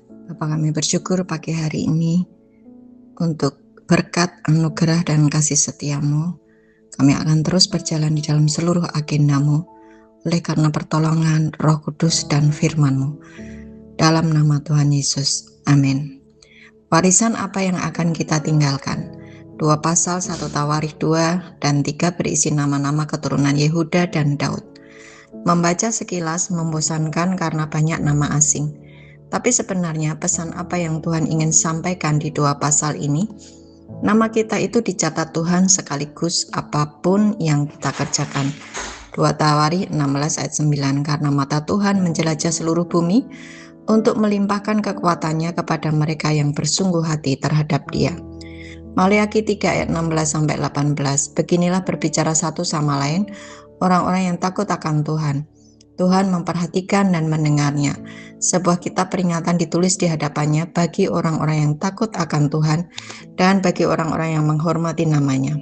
Bapa, kami bersyukur pagi hari ini untuk berkat, anugerah, dan kasih setia-Mu. Kami akan terus berjalan di dalam seluruh agenda-Mu oleh karena pertolongan Roh Kudus dan firman-Mu. Dalam nama Tuhan Yesus, amin. Warisan apa yang akan kita tinggalkan? 2 Pasal 1 Tawarikh 2 dan 3 berisi nama-nama keturunan Yehuda dan Daud. Membaca sekilas membosankan karena banyak nama asing. Tapi sebenarnya pesan apa yang Tuhan ingin sampaikan di 2 pasal ini? Nama kita itu dicatat Tuhan sekaligus apapun yang kita kerjakan. 2 Tawarikh 16 ayat 9, karena mata Tuhan menjelajah seluruh bumi untuk melimpahkan kekuatannya kepada mereka yang bersungguh hati terhadap Dia. Maleakhi 3 ayat 16-18, beginilah berbicara satu sama lain orang-orang yang takut akan Tuhan. Tuhan memperhatikan dan mendengarnya. Sebuah kitab peringatan ditulis di hadapannya bagi orang-orang yang takut akan Tuhan dan bagi orang-orang yang menghormati namanya.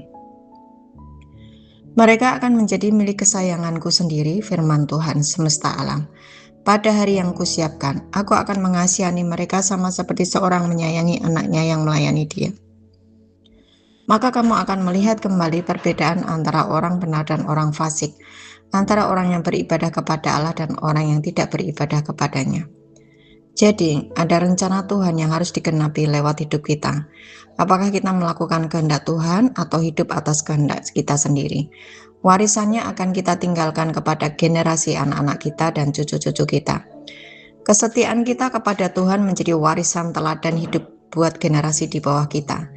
Mereka akan menjadi milik kesayanganku sendiri, firman Tuhan semesta alam. Pada hari yang kusiapkan, aku akan mengasihani mereka sama seperti seorang menyayangi anaknya yang melayani dia. Maka kamu akan melihat kembali perbedaan antara orang benar dan orang fasik, antara orang yang beribadah kepada Allah dan orang yang tidak beribadah kepadanya. Jadi, ada rencana Tuhan yang harus digenapi lewat hidup kita. Apakah kita melakukan kehendak Tuhan atau hidup atas kehendak kita sendiri? Warisannya akan kita tinggalkan kepada generasi anak-anak kita dan cucu-cucu kita. Kesetiaan kita kepada Tuhan menjadi warisan teladan hidup buat generasi di bawah kita.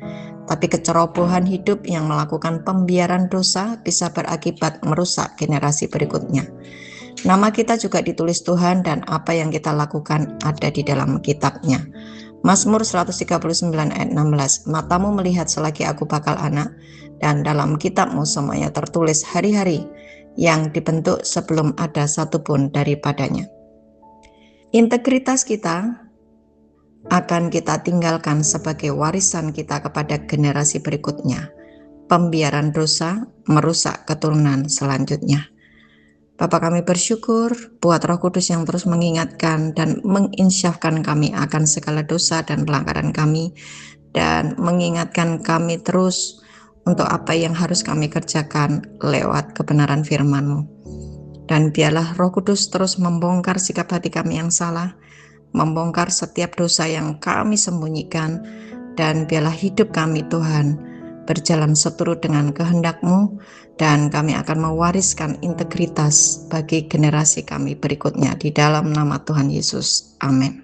Tapi kecerobohan hidup yang melakukan pembiaran dosa bisa berakibat merusak generasi berikutnya. Nama kita juga ditulis Tuhan dan apa yang kita lakukan ada di dalam kitabnya. Mazmur 139 ayat 16, matamu melihat selagi aku bakal anak, dan dalam kitabmu semuanya tertulis hari-hari yang dibentuk sebelum ada satupun daripadanya. Integritas kita akan kita tinggalkan sebagai warisan kita kepada generasi berikutnya. Pembiaran dosa merusak keturunan selanjutnya. Bapa, kami bersyukur buat Roh Kudus yang terus mengingatkan dan menginsyafkan kami akan segala dosa dan pelanggaran kami, dan mengingatkan kami terus untuk apa yang harus kami kerjakan lewat kebenaran firman-Mu. Dan biarlah Roh Kudus terus membongkar sikap hati kami yang salah, membongkar setiap dosa yang kami sembunyikan, dan biarlah hidup kami Tuhan berjalan seturut dengan kehendak-Mu, dan kami akan mewariskan integritas bagi generasi kami berikutnya di dalam nama Tuhan Yesus. Amin.